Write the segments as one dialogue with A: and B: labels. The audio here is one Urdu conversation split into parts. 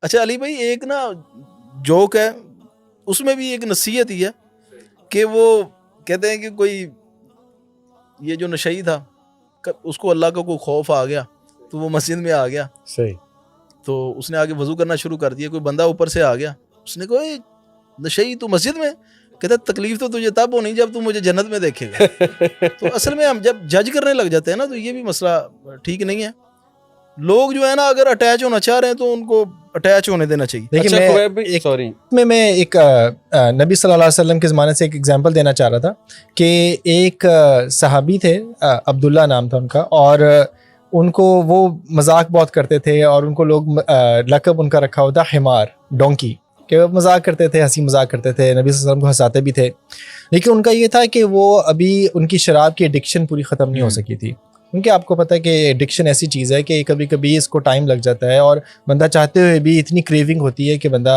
A: اچھا علی بھائی ایک نا جوک ہے, اس میں بھی ایک نصیحت ہی ہے کہ وہ کہتے ہیں کہ کوئی یہ جو نشئی تھا اس کو اللہ کا کوئی خوف آ گیا تو وہ مسجد میں آ گیا,
B: صحیح,
A: تو اس نے آگے وضو کرنا شروع کر دیا, کوئی بندہ اوپر سے آ گیا, اس نے کہا نشئی تو مسجد میں, کہتا تکلیف تو تجھے تب ہونی جب تو مجھے جنت میں دیکھے گا. تو اصل میں ہم جب جج کرنے لگ جاتے ہیں نا تو یہ بھی مسئلہ ٹھیک نہیں ہے. لوگ جو ہے نا اگر اٹیچ ہونا چاہ رہے ہیں تو ان کو اٹیچ ہونے دینا چاہیے.
B: دیکھیے میں ایک نبی صلی اللہ علیہ وسلم کے زمانے سے ایک ایگزامپل دینا چاہ رہا تھا کہ ایک صحابی تھے, عبداللہ نام تھا ان کا, اور ان کو وہ مذاق بہت کرتے تھے اور ان کو لوگ لقب ان کا رکھا ہوتا حمار, ڈونکی, کہ وہ مذاق کرتے تھے, ہنسی مذاق کرتے تھے, نبی صلی اللہ علیہ وسلم کو ہنساتے بھی تھے. لیکن ان کا یہ تھا کہ وہ ابھی ان کی شراب کی ایڈکشن پوری ختم نہیں ہو سکی تھی, کیونکہ آپ کو پتہ ہے کہ ایڈکشن ایسی چیز ہے کہ کبھی کبھی اس کو ٹائم لگ جاتا ہے اور بندہ چاہتے ہوئے بھی اتنی کریونگ ہوتی ہے کہ بندہ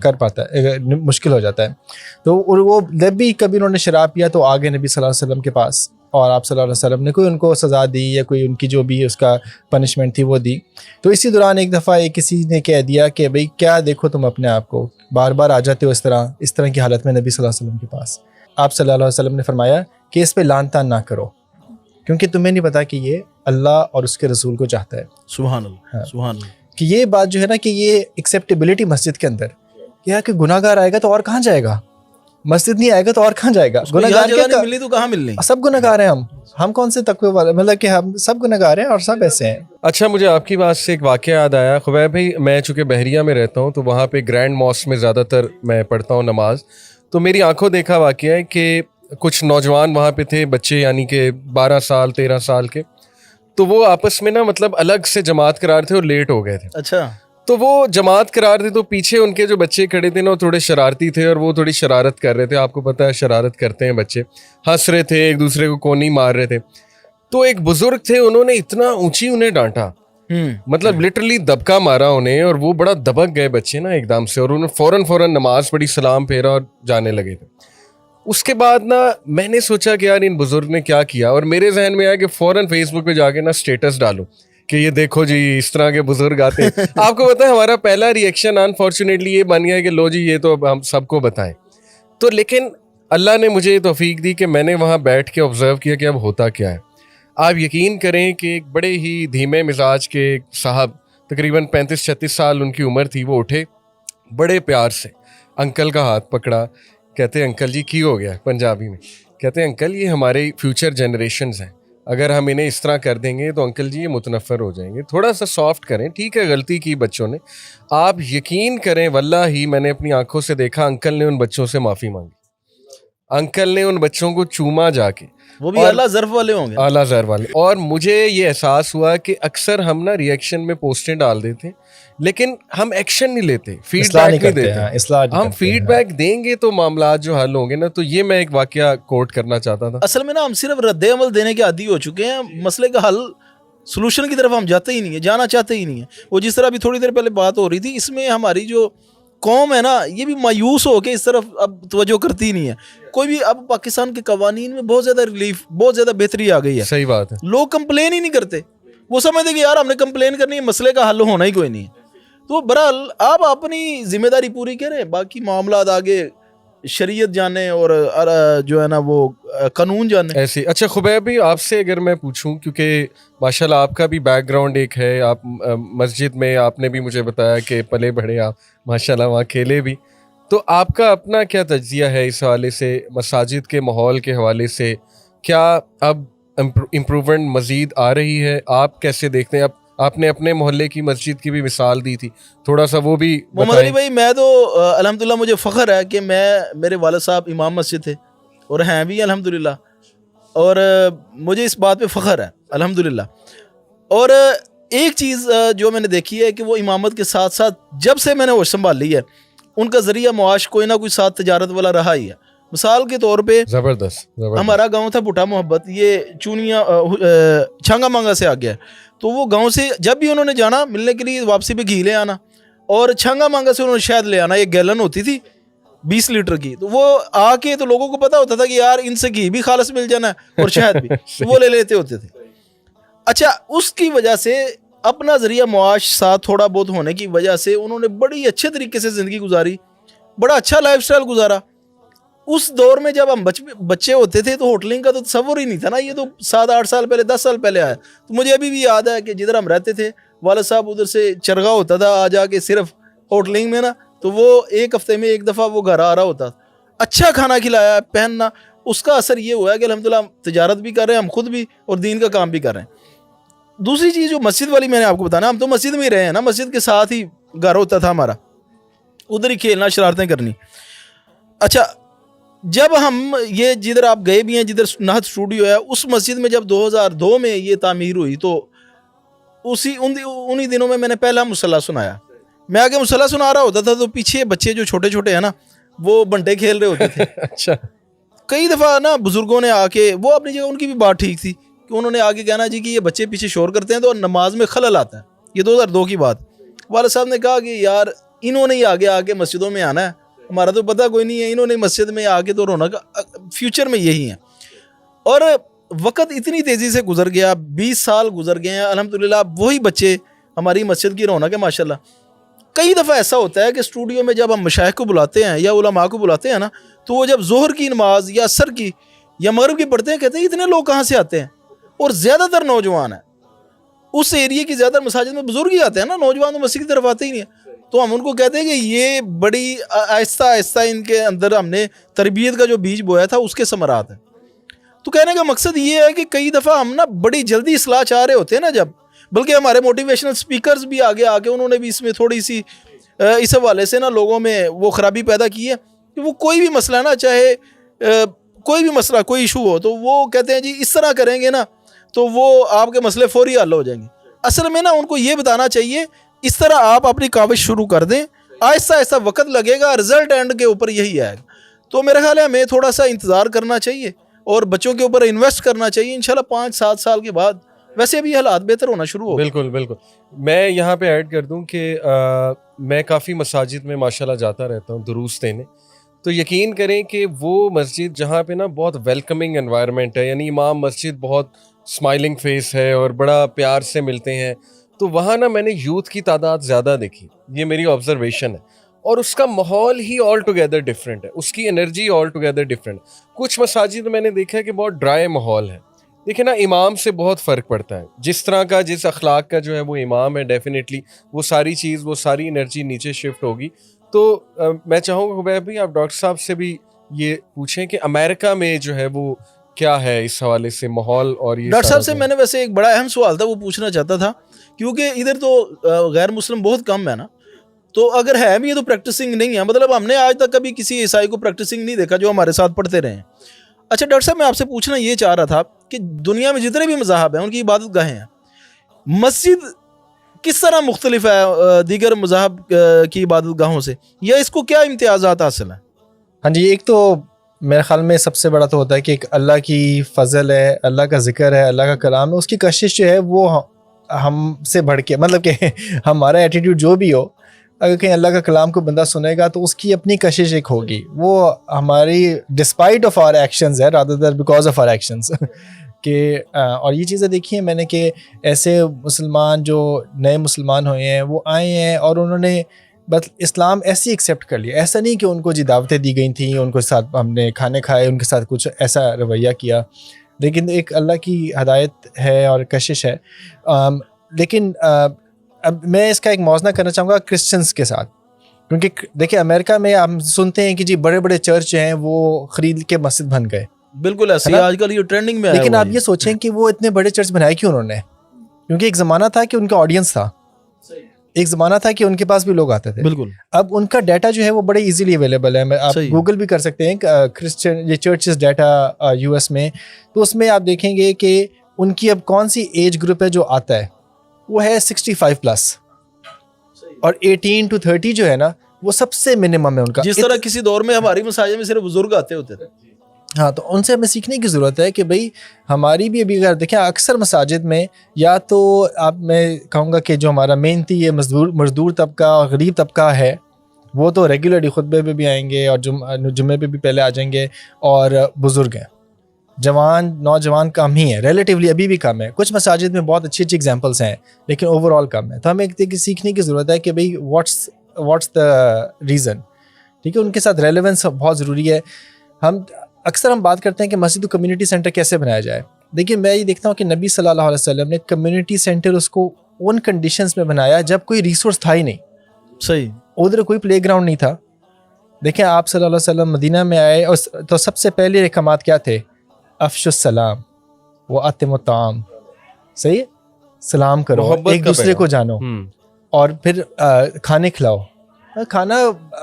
B: کر پاتا ہے, مشکل ہو جاتا ہے. تو وہ جب بھی کبھی انہوں نے شراب پیا تو آگے نبی صلی اللہ علیہ وسلم کے پاس, اور آپ صلی اللہ علیہ وسلم نے کوئی ان کو سزا دی یا کوئی ان کی جو بھی اس کا پنشمنٹ تھی وہ دی. تو اسی دوران ایک دفعہ کسی نے کہہ دیا کہ بھئی کیا دیکھو تم اپنے آپ کو, بار بار آ جاتے ہو اس طرح کی حالت میں نبی صلی اللہ علیہ وسلم کے پاس. آپ صلی اللہ علیہ وسلم نے فرمایا کہ اس پہ لعن طعن نہ کرو, کیونکہ تمہیں نہیں پتا کہ یہ اللہ اور اس کے رسول کو چاہتا ہے.
A: سبحان اللہ, سبحان اللہ.
B: کہ یہ بات جو ہے نا کہ یہ ایکسیپٹیبلٹی مسجد کے اندر, کیا کہ گناہ گار آئے گا تو اور کہاں جائے گا, مسجد نہیں آئے گا تو اور کہاں جائے گا.
A: گناہ گار نہیں ملی تو کہاں ملنی,
B: سب گناہ گار ہیں ہم کون سے تقوی والے, مطلب کہ ہم سب گناہ گار ہیں اور سب ایسے ہیں.
C: اچھا مجھے آپ کی بات سے ایک واقعہ یاد آیا. خبیب بھائی میں چونکہ بحریہ میں رہتا ہوں تو وہاں پہ گرینڈ ماسک میں زیادہ تر میں پڑھتا ہوں نماز, تو میری آنکھوں دیکھا واقعہ ہے کہ کچھ نوجوان وہاں پہ تھے, بچے یعنی کہ 12 سال 13 سال کے, تو وہ آپس میں نا مطلب الگ سے جماعت قرار تھے اور لیٹ ہو گئے تھے.
A: اچھا,
C: تو وہ جماعت قرار تھے تو پیچھے ان کے جو بچے کھڑے تھے نا وہ تھوڑے شرارتی تھے اور وہ تھوڑی شرارت کر رہے تھے. آپ کو پتہ ہے شرارت کرتے ہیں بچے, ہنس رہے تھے, ایک دوسرے کو کونی مار رہے تھے. تو ایک بزرگ تھے, انہوں نے اتنا اونچی انہیں ڈانٹا, مطلب لٹرلی دبکا مارا انہیں, اور وہ بڑا دبک گئے بچے نا ایک دم سے, اور انہوں فوراً نماز پڑھی, سلام پھیرا اور جانے لگے تھے. اس کے بعد نا میں نے سوچا کہ یار ان بزرگ نے کیا کیا, اور میرے ذہن میں آیا کہ فوراً فیس بک پہ جا کے نا اسٹیٹس ڈالوں کہ یہ دیکھو جی اس طرح کے بزرگ آتے ہیں. آپ کو پتہ ہے ہمارا پہلا ریئیکشن انفارچونیٹلی یہ بن گیا کہ لو جی یہ تو اب ہم سب کو بتائیں. تو لیکن اللہ نے مجھے یہ توفیق دی کہ میں نے وہاں بیٹھ کے آبزرو کیا کہ اب ہوتا کیا ہے. آپ یقین کریں کہ ایک بڑے ہی دھیمے مزاج کے صاحب, تقریباً 35-36 سال ان کی عمر تھی, وہ اٹھے, بڑے پیار سے انکل کا ہاتھ پکڑا, کہتے ہیں انکل جی کی ہو گیا, پنجابی میں کہتے ہیں انکل یہ ہمارے فیوچر جنریشنز ہیں, اگر ہم انہیں اس طرح کر دیں گے تو انکل جی یہ متنفر ہو جائیں گے, تھوڑا سا سافٹ کریں, ٹھیک ہے غلطی کی بچوں نے. آپ یقین کریں واللہ ہی میں نے اپنی آنکھوں سے دیکھا انکل نے ان بچوں سے معافی مانگی, انکل نے ان بچوں کو چوما جا کے,
A: وہ بھی اعلیٰ ظرف والے ہوں گے,
C: اعلیٰ ظرف والے. اور مجھے یہ احساس ہوا کہ اکثر ہم نا ریئیکشن میں پوسٹیں ڈال دیتے لیکن ہم ایکشن نہیں لیتے, فیڈ بیک نہیں دیتے. ہم فیڈ بیک دیں گے تو معاملات جو حل ہوں گے نا. تو یہ میں ایک واقعہ کوٹ کرنا چاہتا تھا.
A: اصل میں نا ہم صرف رد عمل دینے کے عادی ہو چکے ہیں, مسئلے کا حل سولوشن کی طرف ہم جاتے ہی نہیں ہیں, جانا چاہتے ہی نہیں ہیں. وہ جس طرح ابھی تھوڑی دیر پہلے بات ہو رہی تھی, اس میں ہماری جو قوم ہے نا یہ بھی مایوس ہو کے اس طرف اب توجہ کرتی نہیں ہے. کوئی بھی اب پاکستان کے قوانین میں بہت زیادہ ریلیف, بہت زیادہ بہتری آ گئی ہے.
C: صحیح بات ہے,
A: لوگ کمپلین ہی نہیں کرتے, وہ سمجھتے کہ یار ہم نے کمپلین کرنی ہے, مسئلے کا حل ہونا ہی کوئی نہیں ہے. تو بہرحال آپ اپنی ذمہ داری پوری کریں, باقی معاملات آگے شریعت جانے اور جو ہے نا وہ قانون جانے
C: ایسے. اچھا خبیب بھی آپ سے اگر میں پوچھوں, کیونکہ ماشاءاللہ آپ کا بھی بیک گراؤنڈ ایک ہے, آپ مسجد میں آپ نے بھی مجھے بتایا کہ پلے بڑھے آپ ماشاءاللہ وہاں کھیلے بھی, تو آپ کا اپنا کیا تجزیہ ہے اس حوالے سے, مساجد کے ماحول کے حوالے سے, کیا اب امپرومنٹ مزید آ رہی ہے؟ آپ کیسے دیکھتے ہیں؟ آپ نے اپنے محلے کی مسجد کی بھی مثال دی تھی, تھوڑا سا وہ بھی
A: محمد علی بھائی. میں تو الحمدللہ مجھے فخر ہے کہ میرے والد صاحب امام مسجد تھے اور ہیں بھی الحمدللہ, اور مجھے اس بات پہ فخر ہے الحمدللہ. اور ایک چیز جو میں نے دیکھی ہے کہ وہ امامت کے ساتھ ساتھ جب سے میں نے ہوش سنبھال لی ہے, ان کا ذریعہ معاش کوئی نہ کوئی ساتھ تجارت والا رہا ہی ہے. مثال کے طور پہ
C: زبردست
A: ہمارا گاؤں تھا بھٹا محبت, یہ چونیاں چھانگا مانگا سے آ گیا, تو وہ گاؤں سے جب بھی انہوں نے جانا ملنے کے لیے واپسی پہ گھی لے آنا, اور چھانگا مانگا سے انہوں نے شہد لے آنا, ایک گیلن ہوتی تھی 20 لیٹر کی, تو وہ آ کے تو لوگوں کو پتا ہوتا تھا کہ یار ان سے گھی بھی خالص مل جانا ہے اور شہد بھی, تو وہ لے لیتے ہوتے تھے. اچھا اس کی وجہ سے اپنا ذریعہ معاش ساتھ تھوڑا بہت ہونے کی وجہ سے انہوں نے بڑی اچھے طریقے سے زندگی گزاری, بڑا اچھا لائف سٹائل گزارا. اس دور میں جب ہم بچے ہوتے تھے تو ہوٹلنگ کا تو تصور ہی نہیں تھا نا, یہ تو 7-8 سال پہلے 10 سال پہلے آیا. تو مجھے ابھی بھی یاد ہے کہ جدھر ہم رہتے تھے والد صاحب ادھر سے چرگا ہوتا تھا آ جا کے صرف ہوٹلنگ میں نا, تو وہ ایک ہفتے میں ایک دفعہ وہ گھر آ رہا ہوتا, اچھا کھانا کھلایا پہننا. اس کا اثر یہ ہوا ہے کہ الحمدللہ تجارت بھی کر رہے ہیں ہم خود بھی اور دین کا کام بھی کر رہے ہیں. دوسری چیز جو مسجد والی میں نے آپ کو بتانا, ہم تو مسجد میں ہی رہے ہیں نا, مسجد کے ساتھ ہی گھر ہوتا تھا ہمارا, ادھر ہی کھیلنا شرارتیں کرنی. اچھا جب ہم یہ جدھر آپ گئے بھی ہیں جدھر نہت اسٹوڈیو ہے, اس مسجد میں جب 2002 میں یہ تعمیر ہوئی تو انہی دنوں میں نے پہلا مصلی سنایا. میں آگے مصلی سنا رہا ہوتا تھا تو پیچھے بچے جو چھوٹے چھوٹے ہیں نا وہ بنٹے کھیل رہے ہوتے تھے.
C: اچھا,
A: کئی دفعہ نا بزرگوں نے آ کے, وہ اپنی جگہ ان کی بھی بات ٹھیک تھی کہ انہوں نے آگے کہنا جی کہ یہ بچے پیچھے شور کرتے ہیں تو نماز میں خلل آتا ہے. یہ 2002 کی بات. والد صاحب نے کہا کہ یار انہوں نے ہی آگے آ کے مسجدوں میں آنا ہے, ہمارا تو پتہ کوئی نہیں ہے, انہوں نے مسجد میں آ کے تو رونق فیوچر میں یہی ہیں. اور وقت اتنی تیزی سے گزر گیا, 20 سال گزر گئے ہیں, الحمدللہ وہی بچے ہماری مسجد کی رونق ہے ماشاءاللہ. کئی دفعہ ایسا ہوتا ہے کہ اسٹوڈیو میں جب ہم مشائخ کو بلاتے ہیں یا علماء کو بلاتے ہیں نا, تو وہ جب ظہر کی نماز یا عصر کی یا مغرب کی پڑھتے ہیں کہتے ہیں اتنے لوگ کہاں سے آتے ہیں, اور زیادہ تر نوجوان ہیں. اس ایریے کی زیادہ مساجد میں بزرگ ہی آتے ہیں نا, نوجوان تو مسجد کی طرف آتے ہی نہیں ہیں. تو ہم ان کو کہتے ہیں کہ یہ بڑی آہستہ آہستہ ان کے اندر ہم نے تربیت کا جو بیج بویا تھا اس کے ثمرات ہیں. تو کہنے کا مقصد یہ ہے کہ کئی دفعہ ہم نا بڑی جلدی اصلاح چاہ رہے ہوتے ہیں نا جب, بلکہ ہمارے موٹیویشنل سپیکرز بھی آگے آ کے انہوں نے بھی اس میں تھوڑی سی اس حوالے سے نا لوگوں میں وہ خرابی پیدا کی ہے کہ وہ کوئی بھی مسئلہ نا, چاہے کوئی بھی مسئلہ کوئی ایشو ہو تو وہ کہتے ہیں جی اس طرح کریں گے نا تو وہ آپ کے مسئلے فوری حل ہو جائیں گے. اصل میں نا ان کو یہ بتانا چاہیے اس طرح آپ اپنی کاوش شروع کر دیں, آہستہ آہستہ وقت لگے گا, رزلٹ اینڈ کے اوپر یہی آئے گا. تو میرا خیال ہے ہمیں تھوڑا سا انتظار کرنا چاہیے اور بچوں کے اوپر انویسٹ کرنا چاہیے. انشاءاللہ 5-7 سال کے بعد ویسے بھی حالات بہتر ہونا شروع ہو.
C: بالکل بالکل. میں یہاں پہ ایڈ کر دوں کہ میں کافی مساجد میں ماشاءاللہ جاتا رہتا ہوں دروس دینے, تو یقین کریں کہ وہ مسجد جہاں پہ نا بہت ویلکمنگ انوائرمنٹ ہے, یعنی امام مسجد بہت اسمائلنگ فیس ہے اور بڑا پیار سے ملتے ہیں, تو وہاں نا میں نے یوتھ کی تعداد زیادہ دیکھی, یہ میری آبزرویشن ہے. اور اس کا ماحول ہی آل ٹوگیدر ڈفرینٹ ہے, اس کی انرجی آل ٹوگیدر ڈفرینٹ. کچھ مساجد میں نے دیکھا ہے کہ بہت ڈرائی ماحول ہے. دیکھیں نا امام سے بہت فرق پڑتا ہے, جس طرح کا جس اخلاق کا جو ہے وہ امام ہے, ڈیفینیٹلی وہ ساری چیز وہ ساری انرجی نیچے شفٹ ہوگی. تو میں چاہوں گا خبیب بھائی آپ ڈاکٹر صاحب سے بھی یہ پوچھیں کہ امریکہ میں جو ہے وہ کیا ہے اس حوالے سے ماحول. اور یہ
A: ڈاکٹر صاحب سے میں نے ویسے ایک بڑا اہم سوال تھا وہ پوچھنا چاہتا تھا, کیونکہ ادھر تو غیر مسلم بہت کم ہے نا, تو اگر ہے بھی یہ تو پریکٹسنگ نہیں ہے, مطلب ہم نے آج تک کبھی کسی عیسائی کو پریکٹسنگ نہیں دیکھا جو ہمارے ساتھ پڑھتے رہے ہیں. اچھا ڈاکٹر صاحب میں آپ سے پوچھنا یہ چاہ رہا تھا کہ دنیا میں جتنے بھی مذاہب ہیں ان کی عبادت گاہیں ہیں, مسجد کس طرح مختلف ہے دیگر مذاہب کی عبادت گاہوں سے, یا اس کو کیا امتیازات حاصل ہیں؟
B: ہاں جی, ایک تو میرے خیال میں سب سے بڑا تو ہوتا ہے کہ ایک اللہ کی فضل ہے, اللہ کا ذکر ہے, اللہ کا کلام ہے, اس کی کشش جو ہے وہ ہم سے بڑھ کے, مطلب کہ ہمارا ایٹیٹیوڈ جو بھی ہو, اگر کہیں اللہ کا کلام کو بندہ سنے گا تو اس کی اپنی کشش ایک ہوگی, وہ ہماری ڈسپائٹ آف آر ایکشنز ہے rather then because of our actions کہ اور یہ چیزیں دیکھی ہیں میں نے کہ ایسے مسلمان جو نئے مسلمان ہوئے ہیں وہ آئے ہیں اور انہوں نے بس اسلام ایسے ایکسیپٹ کر لیا. ایسا نہیں کہ ان کو جی دعوتیں دی گئی تھیں, ان کے ساتھ ہم نے کھانے کھائے, ان کے ساتھ کچھ ایسا رویہ کیا, لیکن ایک اللہ کی ہدایت ہے اور کشش ہے. لیکن اب میں اس کا ایک موازنہ کرنا چاہوں گا کرسچنس کے ساتھ, کیونکہ دیکھیں امریکہ میں ہم سنتے ہیں کہ جی بڑے بڑے چرچ ہیں وہ خرید کے مسجد بن گئے,
A: بالکل ایسے ہی آج کل یہ ٹرینڈنگ میں ہے.
B: لیکن آپ یہ سوچیں کہ وہ اتنے بڑے چرچ بنائے کیوں انہوں نے, کیونکہ ایک زمانہ تھا کہ ان کا آڈینس تھا, ایک زمانہ تھا کہ ان کے پاس بھی لوگ آتے تھے.
A: بالکل
B: اب ان کا ڈیٹا جو ہے وہ بڑے ایزیلی اویلیبل ہے, آپ گوگل بھی کر سکتے ہیں کرسچن یہ چرچز ڈیٹا یو ایس میں, تو اس میں آپ دیکھیں گے کہ ان کی اب کون سی ایج گروپ ہے جو آتا ہے, وہ ہے 65+, اور 18 to 30 جو ہے نا وہ سب سے منیمم ہے ان کا.
A: جس طرح کسی دور میں ہماری مساجد میں صرف بزرگ آتے ہوتے تھے.
B: ہاں, تو ان سے ہمیں سیکھنے کی ضرورت ہے کہ بھئی ہماری بھی ابھی اگر دیکھیں اکثر مساجد میں یا تو آپ میں کہوں گا کہ جو ہمارا محنتی یہ مزدور طبقہ اور غریب طبقہ ہے وہ تو ریگولرلی خطبے پہ بھی آئیں گے اور جمعے پہ بھی پہلے آ جائیں گے, اور بزرگ ہیں. جوان نوجوان کم ہی ہیں ریلیٹیولی, ابھی بھی کم ہے. کچھ مساجد میں بہت اچھی اچھی ایگزامپلس ہیں لیکن اوور آل کم ہے. تو ہمیں ایک سیکھنے کی ضرورت ہے کہ بھئی واٹس دا ریزن. ٹھیک ہے, ان کے ساتھ ریلیونس بہت ضروری ہے. ہم بات کرتے ہیں کہ مسجد کو کمیونٹی سینٹر کیسے بنایا جائے. دیکھیے میں یہ دیکھتا ہوں کہ نبی صلی اللہ علیہ وسلم نے کمیونٹی سینٹر اس کو ان کنڈیشنز میں بنایا جب کوئی ریسورس تھا ہی نہیں.
A: صحیح.
B: ادھر کوئی پلے گراؤنڈ نہیں تھا. دیکھیں آپ صلی اللہ علیہ وسلم مدینہ میں آئے اور تو سب سے پہلے احکامات کیا تھے؟ افشوا السلام واتموا الطعام. صحیح ہے, سلام کرو, ایک دوسرے کو جانو, اور پھر کھانے کھلاؤ. کھانا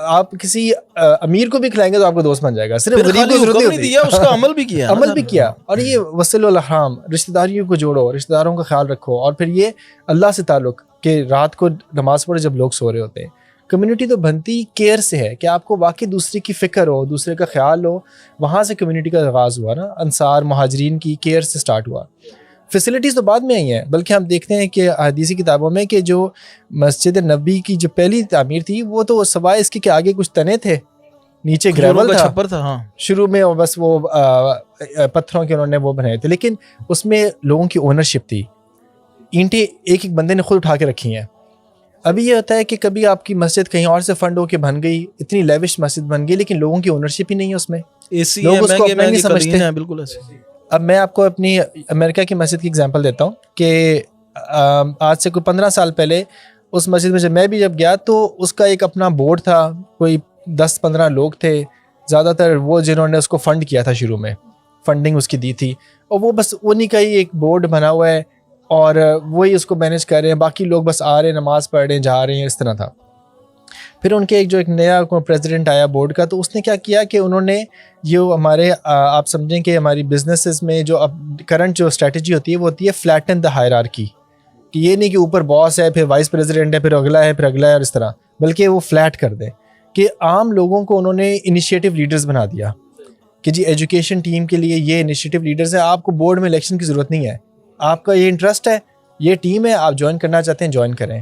B: آپ کسی امیر کو بھی کھلائیں گے تو آپ کو دوست بن جائے گا. صرف غریب کو ضرورت نہیں ہوتی,
A: اس کا عمل بھی کیا,
B: عمل بھی کیا. اور یہ وصل الارحام, رشتہ داریوں کو جوڑو, رشتہ داروں کا خیال رکھو. اور پھر یہ اللہ سے تعلق کہ رات کو نماز پڑھے جب لوگ سو رہے ہوتے ہیں. کمیونٹی تو بنتی کیئر سے ہے کہ آپ کو واقعی دوسرے کی فکر ہو, دوسرے کا خیال ہو. وہاں سے کمیونٹی کا آغاز ہوا نا, انصار مہاجرین کی کیئر سے سٹارٹ ہوا. فیسلٹیز تو بعد میں آئی ہیں, بلکہ ہم دیکھتے ہیں کہ حدیثی کتابوں میں کہ جو مسجد نبی کی جو پہلی تعمیر تھی وہ تو سوائے اس کے آگے کچھ تنے تھے, نیچے گریول تھا,
A: چھپر تھا. ہاں
B: شروع میں بس وہ پتھروں کے انہوں نے وہ بنائے تھے, لیکن اس میں لوگوں کی اونرشپ تھی. اینٹیں ایک بندے نے خود اٹھا کے رکھی ہیں. ابھی یہ ہوتا ہے کہ کبھی آپ کی مسجد کہیں اور سے فنڈ ہو کے بن گئی, اتنی لیوش مسجد بن گئی, لیکن لوگوں کی اونرشپ ہی نہیں ہے اس میں. لوگ اس کو اپنا نہیں سمجھتے.
A: بالکل ایسے.
B: اب میں آپ کو اپنی امریکہ کی مسجد کی اگزامپل دیتا ہوں کہ آج سے کوئی 15 سال پہلے اس مسجد میں جب گیا تو اس کا ایک اپنا بورڈ تھا, کوئی 10-15 لوگ تھے, زیادہ تر وہ جنہوں نے اس کو فنڈ کیا تھا, شروع میں فنڈنگ اس کی دی تھی, اور وہ بس انہی کا ہی ایک بورڈ بنا ہوا ہے اور وہی اس کو مینیج کر رہے ہیں. باقی لوگ بس آ رہے ہیں, نماز پڑھ رہے ہیں, جا رہے ہیں, اس طرح تھا. پھر ان کے ایک نیا پریزیڈنٹ آیا بورڈ کا, تو اس نے کیا کیا کہ انہوں نے یہ ہمارے آپ سمجھیں کہ ہماری بزنسز میں جو اب کرنٹ جو اسٹریٹجی ہوتی ہے وہ ہوتی ہے فلیٹن دا ہائرارکی, کہ یہ نہیں کہ اوپر باس ہے, پھر وائس پریزیڈنٹ ہے, پھر اگلا ہے, پھر اگلا ہے, اور اس طرح, بلکہ وہ فلیٹ کر دیں کہ عام لوگوں کو انہوں نے انیشیٹو لیڈرز بنا دیا کہ جی ایجوکیشن ٹیم کے لیے یہ انیشیٹو لیڈرز ہیں, آپ کو بورڈ میں الیکشن کی ضرورت نہیں ہے, آپ کا یہ انٹرسٹ ہے, یہ ٹیم ہے, آپ جوائن کرنا چاہتے ہیں جوائن کریں.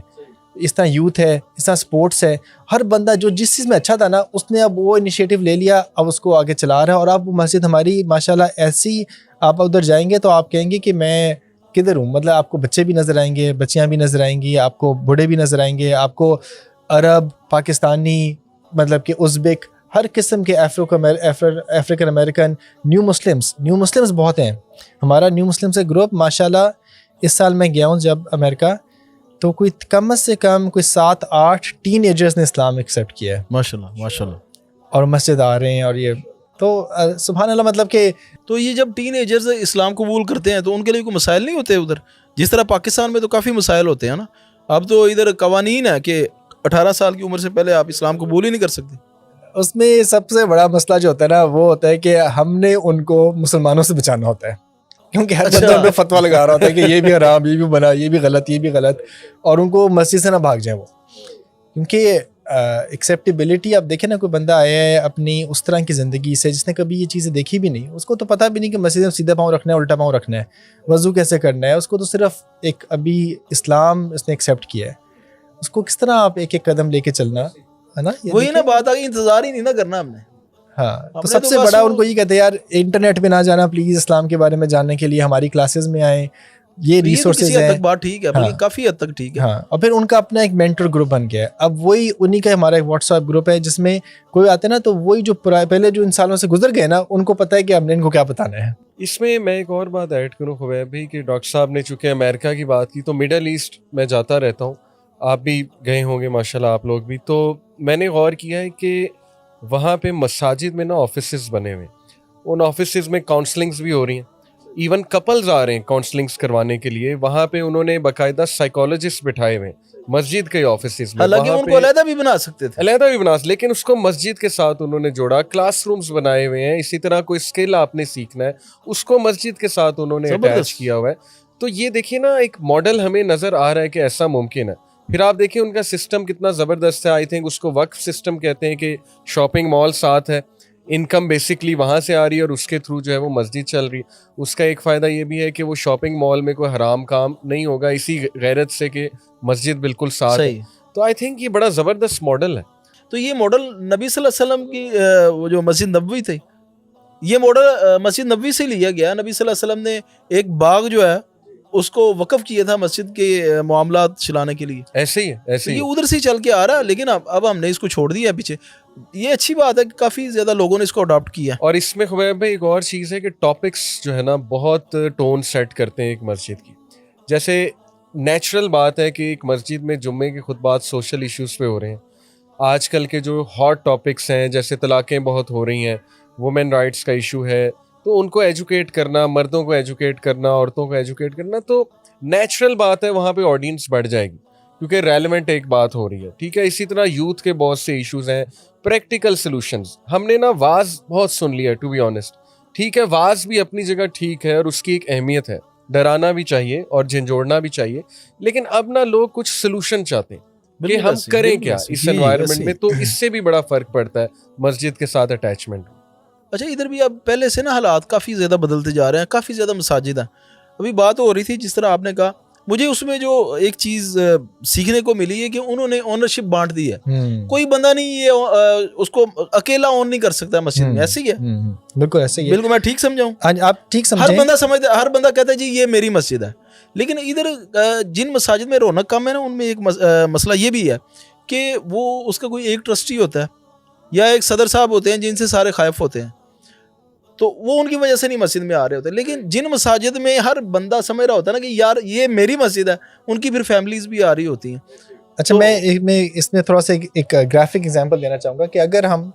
B: اس طرح یوتھ ہے, اس طرح سپورٹس ہے, ہر بندہ جو جس چیز میں اچھا تھا نا اس نے اب وہ انیشیٹو لے لیا, اب اس کو آگے چلا رہا ہے. اور اب مسجد ہماری ماشاءاللہ ایسی, آپ ادھر جائیں گے تو آپ کہیں گے کہ میں کدھر ہوں, مطلب آپ کو بچے بھی نظر آئیں گے, بچیاں بھی نظر آئیں گی, آپ کو بوڑھے بھی نظر آئیں گے, آپ کو عرب, پاکستانی, مطلب کہ ازبک, ہر قسم کے افریقن امریکن, نیو مسلمز بہت ہیں. ہمارا نیو مسلم سے گروپ ماشاءاللہ, اس سال میں گیا ہوں جب امریکہ, تو کوئی کم سے کم کوئی 7-8 ٹین ایجرز نے اسلام ایکسیپٹ کیا ہے
A: ماشاءاللہ,
B: اور مسجد آ رہے ہیں. اور یہ تو سبحان اللہ, مطلب کہ
A: تو یہ جب ٹین ایجرز اسلام قبول کرتے ہیں تو ان کے لیے کوئی مسائل نہیں ہوتے ادھر, جس طرح پاکستان میں تو کافی مسائل ہوتے ہیں نا. اب تو ادھر قوانین ہے کہ 18 سال کی عمر سے پہلے آپ اسلام قبول ہی نہیں کر سکتے.
B: اس میں سب سے بڑا مسئلہ جو ہوتا ہے نا وہ ہوتا ہے کہ ہم نے ان کو مسلمانوں سے بچانا ہوتا ہے, کیونکہ ہر بندہ ان پہ فتویٰ لگا رہا ہوتا ہے کہ یہ بھی حرام, یہ بھی بنا, یہ بھی غلط, یہ بھی غلط, اور ان کو مسجد سے نہ بھاگ جائیں وہ. کیونکہ ایکسیپٹیبلٹی, آپ دیکھیں نا, کوئی بندہ آیا ہے اپنی اس طرح کی زندگی سے جس نے کبھی یہ چیزیں دیکھی بھی نہیں, اس کو تو پتہ بھی نہیں کہ مسجد میں سیدھا پاؤں رکھنا ہے, الٹا پاؤں رکھنا ہے, وضو کیسے کرنا ہے, اس کو تو صرف ایک ابھی اسلام اس نے ایکسیپٹ کیا ہے. اس کو کس طرح آپ ایک قدم لے کے چلنا ہے نا,
A: وہی نا بات آ گئی, انتظار ہی نہیں نا کرنا ہم نے.
B: ہاں, تو سب سے بڑا ان کو یہ کہتے ہیں یار انٹرنیٹ پہ نہ جانا پلیز, اسلام کے بارے میں جاننے کے لیے ہماری کلاسز میں آئیں, یہ ریسورسز ہیں.
A: بات ٹھیک ہے, بلکہ کافی حد تک ٹھیک ہے.
B: ہاں, اور پھر ان کا اپنا ایک مینٹر گروپ بن گیا ہے. اب وہی انہی کا ہمارا ایک واٹس ایپ گروپ ہے جس میں کوئی آتے نا, تو وہی جو پہلے جو ان سالوں سے گزر گئے نا, ان کو پتہ ہے کہ ہم نے ان کو کیا بتانا ہے.
C: اس میں میں ایک اور بات ایڈ کروں خبیب بھائی, کہ ڈاکٹر صاحب نے چونکہ امریکہ کی بات کی, تو مڈل ایسٹ میں جاتا رہتا ہوں, آپ بھی گئے ہوں گے ماشاءاللہ, آپ لوگ بھی. تو میں نے غور کیا ہے کہ وہاں پہ مساجد میں نا آفیسز بنے ہوئے, ان آفیسز میں کاؤنسلنگز بھی ہو رہی ہیں, ایون کپلز آ رہے ہیں کاؤنسلنگز کروانے کے لیے. وہاں پہ انہوں نے باقاعدہ سائیکالوجسٹ بٹھائے ہوئے ہیں مسجد کے آفیسز میں.
A: حالانکہ ان کو علیحدہ بھی بنا سکتے تھے,
C: علیحدہ بھی بنا, لیکن اس کو مسجد کے ساتھ انہوں نے جوڑا. کلاس رومز بنائے ہوئے ہیں, اسی طرح کوئی اسکل آپ نے سیکھنا ہے اس کو مسجد کے ساتھ انہوں نے اٹیچ کیا ہوا ہے. تو یہ دیکھیے نا, ایک ماڈل ہمیں نظر آ رہا ہے کہ ایسا ممکن ہے. پھر آپ دیکھیں ان کا سسٹم کتنا زبردست ہے. آئی تھنک اس کو وقف سسٹم کہتے ہیں, کہ شاپنگ مال ساتھ ہے, انکم بیسکلی وہاں سے آ رہی ہے اور اس کے تھرو جو ہے وہ مسجد چل رہی ہے. اس کا ایک فائدہ یہ بھی ہے کہ وہ شاپنگ مال میں کوئی حرام کام نہیں ہوگا, اسی غیرت سے کہ مسجد بالکل ساتھ ہے. تو آئی تھنک یہ بڑا زبردست ماڈل ہے.
A: تو یہ ماڈل نبی صلی اللہ علیہ وسلم کی وہ جو مسجد نبوی تھی یہ ماڈل مسجد نبوی سے لیا گیا. نبی صلی اللہ علیہ وسلم نے ایک باغ جو ہے اس کو وقف کیا تھا مسجد کے معاملات چلانے کے لیے.
C: ایسے ہی ہے، ایسے ہی
A: یہ ادھر سے ہی چل کے آ رہا ہے, لیکن اب ہم نے اس کو چھوڑ دیا پیچھے. یہ اچھی بات ہے کہ کافی زیادہ لوگوں نے اس کو اڈاپٹ کیا.
C: اور اس میں خبیب بھائی ایک اور چیز ہے کہ ٹاپکس جو ہے نا بہت ٹون سیٹ کرتے ہیں ایک مسجد کی. جیسے نیچرل بات ہے کہ ایک مسجد میں جمعے کے خطبات سوشل ایشوز پہ ہو رہے ہیں. آج کل کے جو ہاٹ ٹاپکس ہیں جیسے طلاقیں بہت ہو رہی ہیں, وومن رائٹس کا ایشو ہے, تو ان کو ایجوکیٹ کرنا, مردوں کو ایجوکیٹ کرنا, عورتوں کو ایجوکیٹ کرنا, تو نیچرل بات ہے وہاں پہ آڈینس بڑھ جائے گی کیونکہ ریلیونٹ ایک بات ہو رہی ہے. ٹھیک ہے, اسی طرح یوتھ کے بہت سے ایشوز ہیں, پریکٹیکل سلوشنز. ہم نے نا واز بہت سن لیا ٹو بی آنیسٹ. ٹھیک ہے, واز بھی اپنی جگہ ٹھیک ہے اور اس کی ایک اہمیت ہے, ڈرانا بھی چاہیے اور جھنجھوڑنا بھی چاہیے, لیکن اب نا لوگ کچھ سلوشن چاہتے ہیں کہ ہم کریں کیا اس انوائرمنٹ میں. تو اس سے بھی بڑا فرق پڑتا ہے مسجد کے ساتھ اٹیچمنٹ.
A: اچھا, ادھر بھی اب پہلے سے نا حالات کافی زیادہ بدلتے جا رہے ہیں, کافی زیادہ مساجد ہیں. ابھی بات ہو رہی تھی جس طرح آپ نے کہا, مجھے اس میں جو ایک چیز سیکھنے کو ملی ہے کہ انہوں نے اونرشپ بانٹ دی ہے. کوئی بندہ نہیں یہ اس کو اکیلا اون نہیں کر سکتا مسجد میں. ایسے ہی ہے,
B: بالکل ایسے ہی.
A: بالکل میں ٹھیک سمجھاؤں,
B: آپ ٹھیک سمجھیں.
A: ہر بندہ سمجھتا, ہر بندہ کہتا ہے جی یہ میری مسجد ہے. لیکن ادھر جن مساجد میں رونق کم ہے نا, ان میں ایک مسئلہ یہ بھی ہے کہ وہ اس کا کوئی ایک ٹرسٹی ہوتا ہے یا ایک صدر صاحب ہوتے ہیں جن سے سارے خائف ہوتے ہیں, تو وہ ان کی وجہ سے نہیں مسجد میں آ رہے ہوتے. لیکن جن مساجد میں ہر بندہ سمجھ رہا ہوتا ہے نا کہ یار یہ میری مسجد ہے, ان کی پھر فیملیز بھی آ رہی ہوتی ہیں.
B: اچھا, میں اس میں تھوڑا سا ایک گرافک ایگزامپل دینا چاہوں گا کہ اگر ہم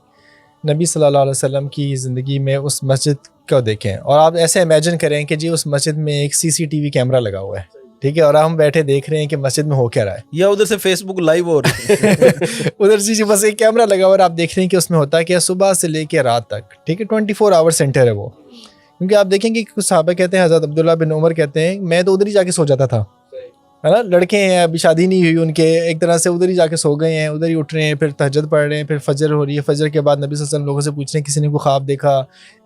B: نبی صلی اللہ علیہ وسلم کی زندگی میں اس مسجد کو دیکھیں اور آپ ایسے امیجن کریں کہ جی اس مسجد میں ایک CCTV کیمرہ لگا ہوا ہے, ٹھیک ہے, اور ہم بیٹھے دیکھ رہے ہیں کہ مسجد میں ہو کیا رہا ہے,
A: یا ادھر سے فیس بک لائیو ہو رہی ہے
B: ادھر سے بس ایک کیمرہ لگا ہوا اور آپ دیکھ رہے ہیں کہ اس میں ہوتا ہے کیا صبح سے لے کے رات تک. ٹھیک ہے, 24 آور سینٹر ہے وہ. کیونکہ آپ دیکھیں کہ کچھ صحابہ کہتے ہیں, حضرت عبداللہ بن عمر کہتے ہیں, میں تو ادھر ہی جا کے سو جاتا تھا, ہے نا, لڑکے ہیں ابھی شادی نہیں ہوئی ان کے, ایک طرح سے ادھر ہی جا کے سو گئے ہیں, ادھر ہی اٹھ رہے ہیں, پھر تہجد پڑھ رہے ہیں, پھر فجر ہو رہی ہے, فجر کے بعد نبی صلی اللہ علیہ وسلم لوگوں سے پوچھ رہے ہیں کسی نے کوئی خواب دیکھا.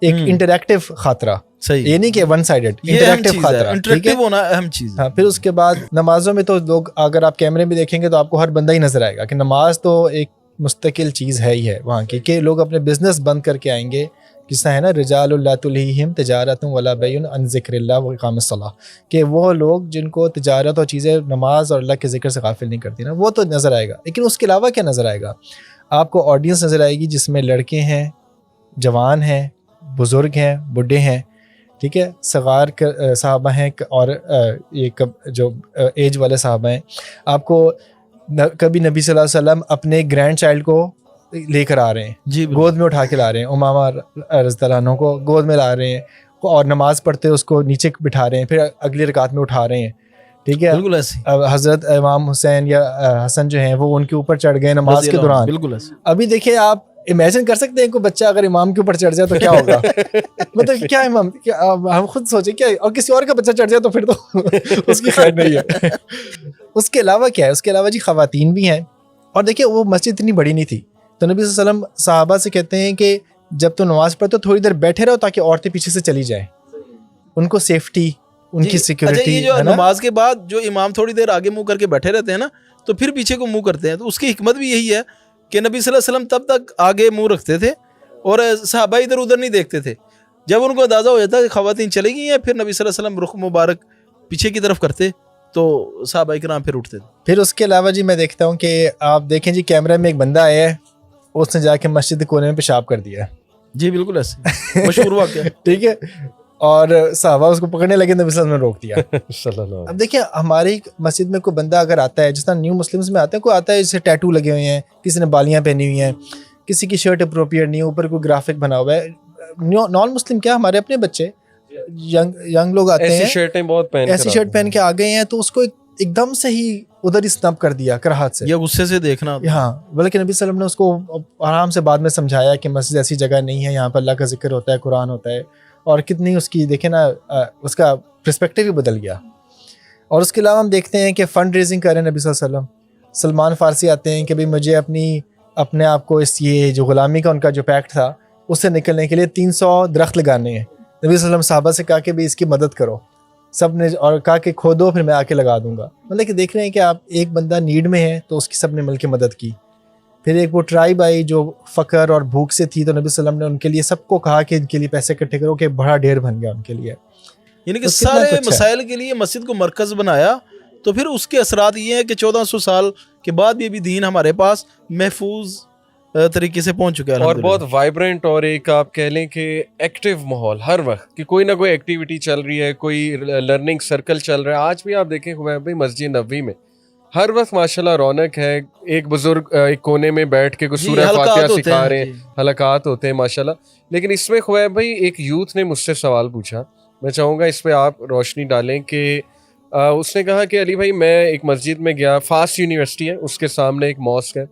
B: ایک انٹریکٹیو خاطرہ,
A: صحیح,
B: یہ نہیں کہ ون سائیڈڈ, انٹریکٹیو خاطرہ,
A: انٹریکٹیو ہونا اہم چیز ہے.
B: ہاں, پھر اس کے بعد نمازوں میں تو لوگ, اگر آپ کیمرے میں دیکھیں گے تو آپ کو ہر بندہ ہی نظر آئے گا کہ نماز تو ایک مستقل چیز ہے ہی ہے وہاں کی, کہ لوگ اپنے بزنس بند کر کے آئیں گے. جس طرح ہے نا, رجال لا تلہیہم تجارت ولا بیع عن ذکر اللہ واقام الصلاۃ, کہ وہ لوگ جن کو تجارت اور چیزیں نماز اور اللہ کے ذکر سے غافل نہیں کرتی نا, وہ تو نظر آئے گا. لیکن اس کے علاوہ کیا نظر آئے گا, آپ کو آڈینس نظر آئے گی جس میں لڑکے ہیں, جوان ہیں, بزرگ ہیں, بڈھے ہیں, ٹھیک ہے, صغار صحابہ ہیں اور یہ جو ایج والے صحابہ ہیں. آپ کو کبھی نبی صلی اللہ علیہ وسلم اپنے گرینڈ چائلڈ کو لے کر آ رہے ہیں,
A: جی,
B: گود میں اٹھا کے لا رہے ہیں, امامہ رضی اللہ عنہ کو گود میں لا رہے ہیں, اور نماز پڑھتے اس کو نیچے بٹھا رہے ہیں, پھر اگلی رکعت میں اٹھا رہے ہیں. ٹھیک ہے,
A: بالکل ایسے.
B: اب حضرت امام حسین یا حسن جو ہیں وہ ان کے اوپر چڑھ گئے نماز کے دوران.
A: بالکل ایسے.
B: ابھی دیکھیں, آپ امیجن کر سکتے ہیں کوئی بچہ اگر امام کے اوپر چڑھ جائے تو کیا ہوگا, مطلب کیا امام, ہم خود سوچیں کیا, اور کسی اور کا بچہ چڑھ جائے تو پھر تو اس کی خیر نہیں ہے. اس کے علاوہ کیا ہے, اس کے علاوہ جی خواتین بھی ہیں. اور دیکھیں وہ مسجد اتنی بڑی نہیں تھی, تو نبی صلی اللہ علیہ وسلم صحابہ سے کہتے ہیں کہ جب تو نماز پڑھو تو تھوڑی دیر بیٹھے رہو تاکہ عورتیں پیچھے سے چلی جائیں, ان کو سیفٹی, ان کی سیکیورٹی.
A: یہ جو نماز کے بعد جو امام تھوڑی دیر آگے منہ کر کے بیٹھے رہتے ہیں نا, تو پھر پیچھے کو منہ کرتے ہیں, تو اس کی حکمت بھی یہی ہے کہ نبی صلی اللہ علیہ وسلم تب تک آگے منہ رکھتے تھے اور صحابہ ادھر ادھر نہیں دیکھتے تھے. جب ان کو اندازہ ہو جاتا کہ خواتین چلے گئی ہیں, پھر نبی صلی اللہ علیہ وسلم رخ مبارک پیچھے کی طرف کرتے, تو صحابہ کرام پھر اٹھتے تھے.
B: پھر اس کے علاوہ جی میں دیکھتا ہوں کہ آپ دیکھیں جی کیمرے میں ایک بندہ آیا ہے, اس نے جا کے مسجد کونے میں پیشاب کر دیا.
A: جی بالکل ایسے, مشہور واقعہ.
B: ٹھیک ہے, اور صحابہ اس کو پکڑنے لگے, نبی صلی اللہ علیہ وسلم نے روک دیا. اب دیکھیں ہماری مسجد میں کوئی بندہ اگر آتا ہے, جس طرح نیو مسلمس میں آتا ہے, کوئی آتا ہے جسے ٹیٹو لگے ہوئے ہیں, کسی نے بالیاں پہنی ہوئی ہیں, کسی کی شرٹ اپروپریٹ نہیں, اوپر کوئی گرافک بنا ہوا ہے. نان مسلم کیا, ہمارے اپنے بچے ینگ لوگ آتے ہیں, ایسی شرٹ پہن کے آ گئے ہیں, تو اس کو ایک دم سے ہی ادھر ہی سنپ کر دیا کراہت سے,
A: یا غصے سے دیکھنا.
B: ہاں, بلکہ نبی صلی اللہ علیہ وسلم نے اس کو آرام سے بعد میں سمجھایا کہ مسجد ایسی جگہ نہیں ہے, یہاں پر اللہ کا ذکر ہوتا ہے, قرآن ہوتا ہے, اور کتنی اس کی دیکھیں نا, اس کا پرسپیکٹیو ہی بدل گیا. اور اس کے علاوہ ہم دیکھتے ہیں کہ فنڈ ریزنگ کر رہے ہیں نبی صلی اللہ علیہ وسلم. سلمان فارسی آتے ہیں کہ بھئی مجھے اپنے آپ کو اس یہ جو غلامی کا ان کا جو پیکٹ تھا اس سے نکلنے کے لیے 300 درخت لگانے ہیں. نبی صلی اللہ علیہ وسلم صحابہ سے کہا کہ بھئی اس کی مدد کرو, سب نے, اور کہا کہ کھودو پھر میں آ کے لگا دوں گا. مطلب کہ دیکھ رہے ہیں کہ آپ ایک بندہ نیڈ میں ہے تو اس کی سب نے مل کے مدد کی. پھر ایک وہ ٹرائب آئی جو فقر اور بھوک سے تھی, تو نبی صلی اللہ علیہ وسلم نے ان کے لیے سب کو کہا کہ ان کے لیے پیسے اکٹھے کرو, کہ بڑا ڈھیر بن گیا ان کے لیے.
A: یعنی کہ
B: تو کتنا
A: سارے
B: کچھ ہے.
A: مسائل کے لیے مسجد کو مرکز بنایا. تو پھر اس کے اثرات یہ ہیں کہ 1400 سال کے بعد بھی ابھی دین ہمارے پاس محفوظ طریقے سے پہنچ چکا ہے
C: اور
A: الحمدللہ.
C: بہت وائبرنٹ, اور ایک آپ کہہ لیں کہ ایکٹیو ماحول ہر وقت, کہ کوئی نہ کوئی ایکٹیویٹی چل رہی ہے, کوئی لرننگ سرکل چل رہا ہے. آج بھی آپ دیکھیں خبیب بھائی مسجد نبوی میں ہر وقت ماشاءاللہ رونق ہے. ایک بزرگ ایک کونے میں بیٹھ کے کوئی
A: جی،
C: سورہ
A: حلقات
C: فاتحہ
A: ہوتے
C: سکھا
A: ہیں،
C: رہے ہیں,
A: جی.
C: حلقات ہوتے ہیں ماشاءاللہ. لیکن اس میں خبیب بھائی ایک یوتھ نے مجھ سے سوال پوچھا, میں چاہوں گا اس پہ آپ روشنی ڈالیں, کہ اس نے کہا کہ علی بھائی میں ایک مسجد میں گیا, فاسٹ یونیورسٹی ہے, اس کے سامنے ایک ماسک ہے,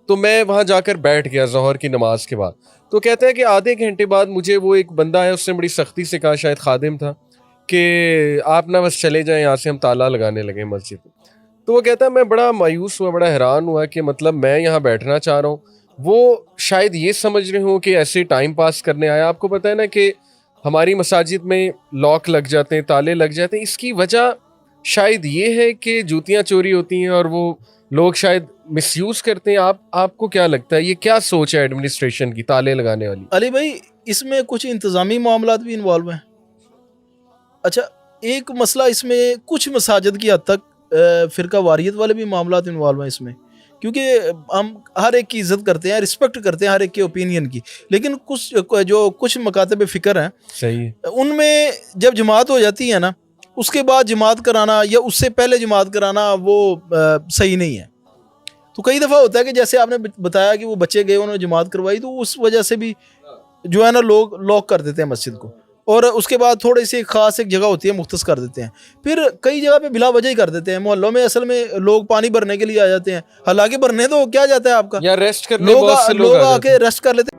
C: تو میں وہاں جا کر بیٹھ گیا ظہر کی نماز کے بعد. تو کہتا ہے کہ آدھے گھنٹے بعد مجھے وہ ایک بندہ ہے, اس نے بڑی سختی سے کہا, شاید خادم تھا, کہ آپ نہ بس چلے جائیں یہاں سے, ہم تالا لگانے لگے مسجد. تو وہ کہتا ہے میں بڑا مایوس ہوا, بڑا حیران ہوا کہ مطلب میں یہاں بیٹھنا چاہ رہا ہوں, وہ شاید یہ سمجھ رہے ہوں کہ ایسے ٹائم پاس کرنے آیا. آپ کو پتہ ہے نا کہ ہماری مساجد میں لاک لگ جاتے ہیں, تالے لگ جاتے ہیں. اس کی وجہ شاید یہ ہے کہ جوتیاں چوری ہوتی ہیں اور وہ لوگ شاید مس یوز کرتے ہیں. آپ کو کیا لگتا ہے یہ کیا سوچ ہے ایڈمنسٹریشن کی تالے لگانے والی؟
A: علی بھائی اس میں کچھ انتظامی معاملات بھی انوالو ہیں. اچھا ایک مسئلہ اس میں کچھ مساجد کی حد تک فرقہ واریت والے بھی معاملات انوالو ہیں اس میں, کیونکہ ہم ہر ایک کی عزت کرتے ہیں, رسپیکٹ کرتے ہیں ہر ایک کے اوپینین کی. لیکن کچھ مکاتب فکر ہیں,
C: صحیح ہے,
A: ان میں جب جماعت ہو جاتی ہے نا, اس کے بعد جماعت کرانا یا اس سے پہلے جماعت کرانا وہ صحیح نہیں ہے. تو کئی دفعہ ہوتا ہے کہ جیسے آپ نے بتایا کہ وہ بچے گئے, انہوں نے جماعت کروائی, تو اس وجہ سے بھی جو ہے نا لوگ لاک کر دیتے ہیں مسجد کو, اور اس کے بعد تھوڑی سی خاص ایک جگہ ہوتی ہے مختص کر دیتے ہیں. پھر کئی جگہ پہ بلا وجہ ہی کر دیتے ہیں. محلوں میں اصل میں لوگ پانی بھرنے کے لیے آ جاتے ہیں, حالانکہ بھرنے تو کیا جاتا ہے آپ کا,
C: یا ریسٹ کرنے بہت سے
A: لوگ
C: آ
A: آ
C: جاتے
A: کے
C: ہیں.
A: ریسٹ کر لیتے ہیں.